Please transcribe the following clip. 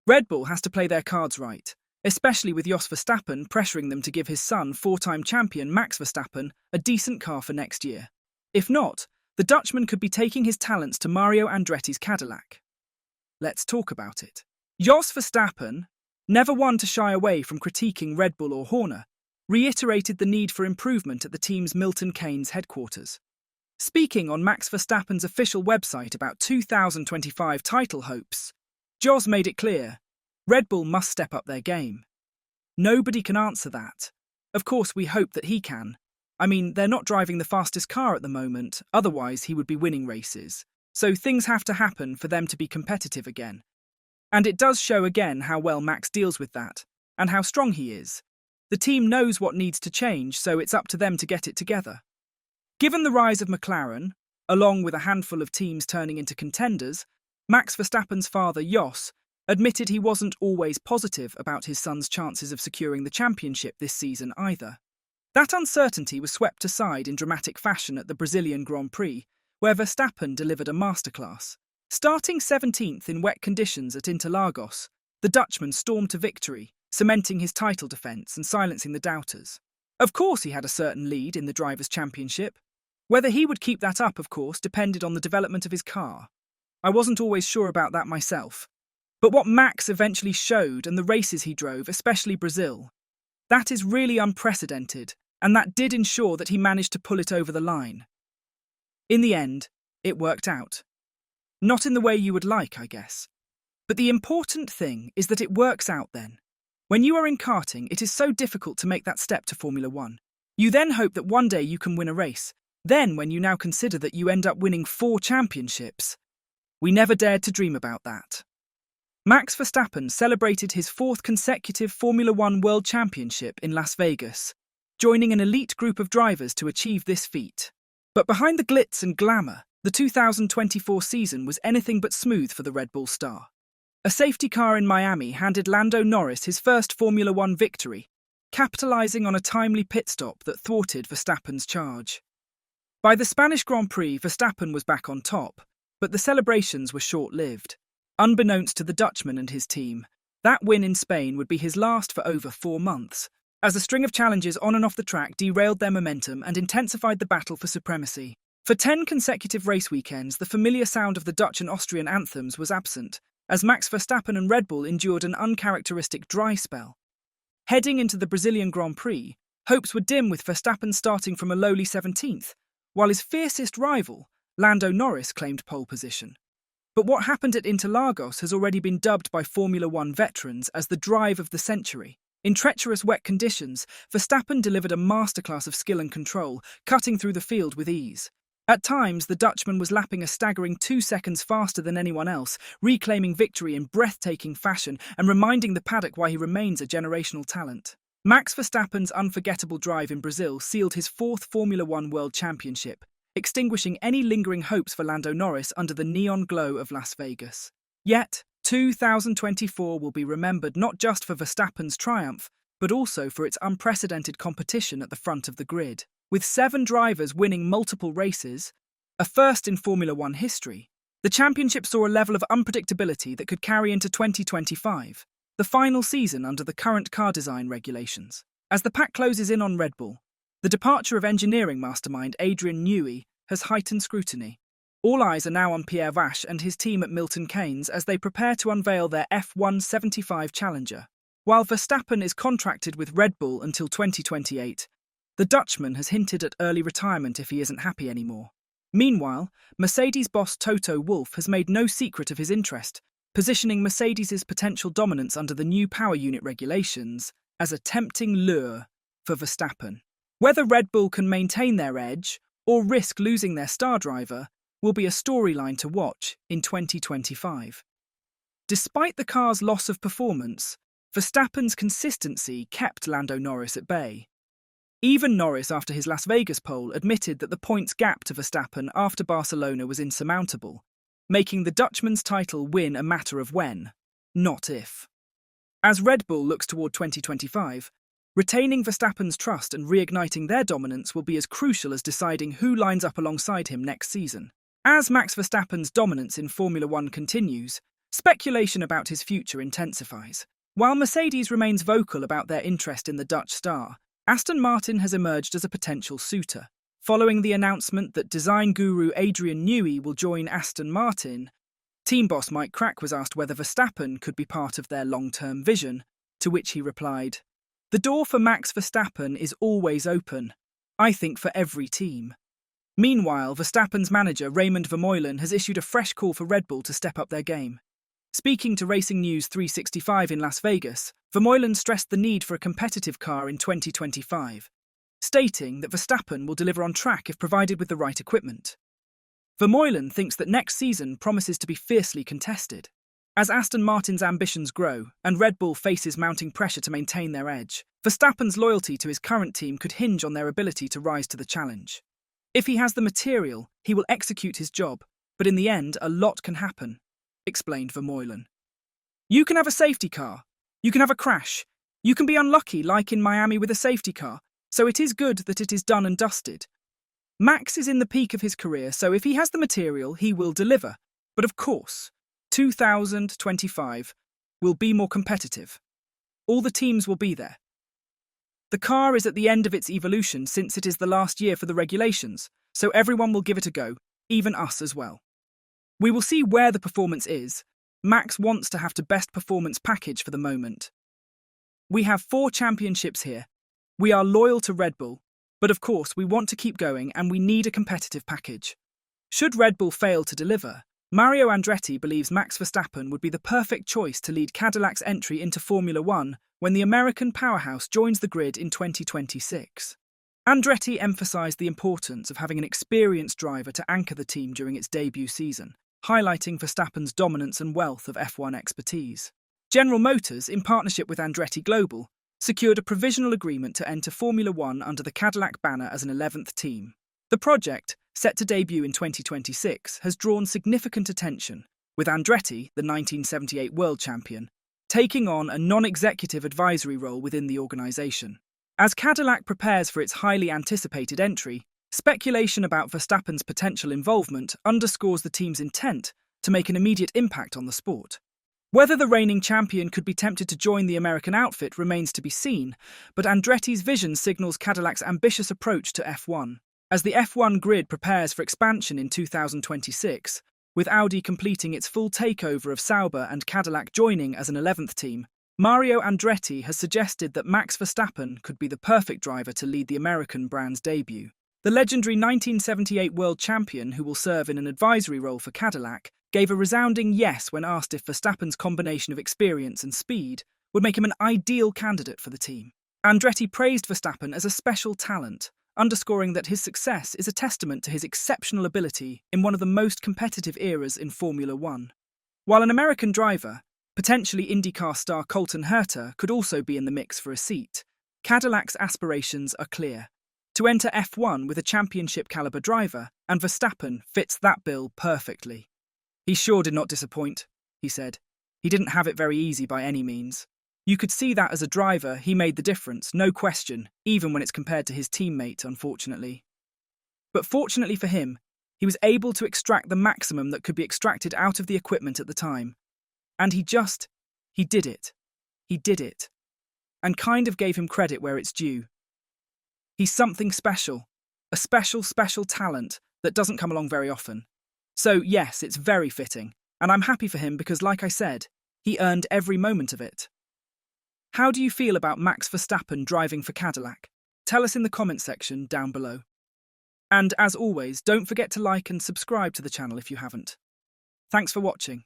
Red Bull has to play their cards right, especially with Jos Verstappen pressuring them to give his son, four-time champion Max Verstappen, a decent car for next year. If not, the Dutchman could be taking his talents to Mario Andretti's Cadillac. Let's talk about it. Jos Verstappen, never one to shy away from critiquing Red Bull or Horner, reiterated the need for improvement at the team's Milton Keynes headquarters. Speaking on Max Verstappen's official website about 2025 title hopes, Jos made it clear, Red Bull must step up their game. Nobody can answer that. Of course, we hope that he can. I mean, they're not driving the fastest car at the moment, otherwise he would be winning races. So things have to happen for them to be competitive again. And it does show again how well Max deals with that, and how strong he is. The team knows what needs to change, so it's up to them to get it together. Given the rise of McLaren, along with a handful of teams turning into contenders, Max Verstappen's father, Jos, admitted he wasn't always positive about his son's chances of securing the championship this season either. That uncertainty was swept aside in dramatic fashion at the Brazilian Grand Prix, where Verstappen delivered a masterclass. Starting 17th in wet conditions at Interlagos, the Dutchman stormed to victory, cementing his title defence and silencing the doubters. Of course he had a certain lead in the Drivers' Championship. Whether he would keep that up, of course, depended on the development of his car. I wasn't always sure about that myself. But what Max eventually showed and the races he drove, especially Brazil, that is really unprecedented, and that did ensure that he managed to pull it over the line. In the end, it worked out. Not in the way you would like, I guess. But the important thing is that it works out then. When you are in karting, it is so difficult to make that step to Formula One. You then hope that one day you can win a race. Then, when you now consider that you end up winning 4 championships, we never dared to dream about that. Max Verstappen celebrated his 4th consecutive Formula One World Championship in Las Vegas, joining an elite group of drivers to achieve this feat. But behind the glitz and glamour, the 2024 season was anything but smooth for the Red Bull star. A safety car in Miami handed Lando Norris his first Formula One victory, capitalising on a timely pit stop that thwarted Verstappen's charge. By the Spanish Grand Prix, Verstappen was back on top, but the celebrations were short-lived. Unbeknownst to the Dutchman and his team, that win in Spain would be his last for over 4 months, as a string of challenges on and off the track derailed their momentum and intensified the battle for supremacy. For 10 consecutive race weekends, the familiar sound of the Dutch and Austrian anthems was absent, as Max Verstappen and Red Bull endured an uncharacteristic dry spell. Heading into the Brazilian Grand Prix, hopes were dim with Verstappen starting from a lowly 17th, while his fiercest rival, Lando Norris, claimed pole position. But what happened at Interlagos has already been dubbed by Formula One veterans as the drive of the century. In treacherous wet conditions, Verstappen delivered a masterclass of skill and control, cutting through the field with ease. At times, the Dutchman was lapping a staggering 2 seconds faster than anyone else, reclaiming victory in breathtaking fashion and reminding the paddock why he remains a generational talent. Max Verstappen's unforgettable drive in Brazil sealed his 4th Formula One World Championship, extinguishing any lingering hopes for Lando Norris under the neon glow of Las Vegas. Yet, 2024 will be remembered not just for Verstappen's triumph, but also for its unprecedented competition at the front of the grid. With 7 drivers winning multiple races, a first in Formula One history, the championship saw a level of unpredictability that could carry into 2025, the final season under the current car design regulations. As the pack closes in on Red Bull, the departure of engineering mastermind Adrian Newey has heightened scrutiny. All eyes are now on Pierre Vache and his team at Milton Keynes as they prepare to unveil their F175 Challenger. While Verstappen is contracted with Red Bull until 2028, the Dutchman has hinted at early retirement if he isn't happy anymore. Meanwhile, Mercedes boss Toto Wolff has made no secret of his interest, positioning Mercedes' potential dominance under the new power unit regulations as a tempting lure for Verstappen. Whether Red Bull can maintain their edge or risk losing their star driver will be a storyline to watch in 2025. Despite the car's loss of performance, Verstappen's consistency kept Lando Norris at bay. Even Norris, after his Las Vegas pole, admitted that the points gap to Verstappen after Barcelona was insurmountable, making the Dutchman's title win a matter of when, not if. As Red Bull looks toward 2025, retaining Verstappen's trust and reigniting their dominance will be as crucial as deciding who lines up alongside him next season. As Max Verstappen's dominance in Formula One continues, speculation about his future intensifies. While Mercedes remains vocal about their interest in the Dutch star, Aston Martin has emerged as a potential suitor. Following the announcement that design guru Adrian Newey will join Aston Martin, team boss Mike Crack was asked whether Verstappen could be part of their long-term vision, to which he replied, "The door for Max Verstappen is always open. I think for every team." Meanwhile, Verstappen's manager Raymond Vermeulen has issued a fresh call for Red Bull to step up their game. Speaking to Racing News 365 in Las Vegas, Vermeulen stressed the need for a competitive car in 2025, stating that Verstappen will deliver on track if provided with the right equipment. Vermeulen thinks that next season promises to be fiercely contested. As Aston Martin's ambitions grow and Red Bull faces mounting pressure to maintain their edge, Verstappen's loyalty to his current team could hinge on their ability to rise to the challenge. If he has the material, he will execute his job, but in the end, a lot can happen, explained Vermeulen. You can have a safety car. You can have a crash. You can be unlucky, like in Miami with a safety car, so it is good that it is done and dusted. Max is in the peak of his career, so if he has the material, he will deliver. But of course, 2025 will be more competitive. All the teams will be there. The car is at the end of its evolution since it is the last year for the regulations, so everyone will give it a go, even us as well. We will see where the performance is. Max wants to have the best performance package for the moment. We have 4 championships here. We are loyal to Red Bull, but of course we want to keep going and we need a competitive package. Should Red Bull fail to deliver, Mario Andretti believes Max Verstappen would be the perfect choice to lead Cadillac's entry into Formula One when the American powerhouse joins the grid in 2026. Andretti emphasised the importance of having an experienced driver to anchor the team during its debut season, highlighting Verstappen's dominance and wealth of F1 expertise. General Motors, in partnership with Andretti Global, secured a provisional agreement to enter Formula One under the Cadillac banner as an 11th team. The project, set to debut in 2026, has drawn significant attention, with Andretti, the 1978 world champion, taking on a non-executive advisory role within the organisation. As Cadillac prepares for its highly anticipated entry, speculation about Verstappen's potential involvement underscores the team's intent to make an immediate impact on the sport. Whether the reigning champion could be tempted to join the American outfit remains to be seen, but Andretti's vision signals Cadillac's ambitious approach to F1. As the F1 grid prepares for expansion in 2026, with Audi completing its full takeover of Sauber and Cadillac joining as an 11th team, Mario Andretti has suggested that Max Verstappen could be the perfect driver to lead the American brand's debut. The legendary 1978 world champion, who will serve in an advisory role for Cadillac, gave a resounding yes when asked if Verstappen's combination of experience and speed would make him an ideal candidate for the team. Andretti praised Verstappen as a special talent, underscoring that his success is a testament to his exceptional ability in one of the most competitive eras in Formula One. While an American driver, potentially IndyCar star Colton Herta, could also be in the mix for a seat, Cadillac's aspirations are clear: to enter F1 with a championship-caliber driver, and Verstappen fits that bill perfectly. "He sure did not disappoint," he said. "He didn't have it very easy by any means. You could see that as a driver, he made the difference, no question, even when it's compared to his teammate, unfortunately. But fortunately for him, he was able to extract the maximum that could be extracted out of the equipment at the time. And he did it. He did it. And kind of gave him credit where it's due. He's something special, a special talent that doesn't come along very often. So yes, it's very fitting, and I'm happy for him because, like I said, he earned every moment of it." How do you feel about Max Verstappen driving for Cadillac? Tell us in the comment section down below. And as always, don't forget to like and subscribe to the channel if you haven't. Thanks for watching.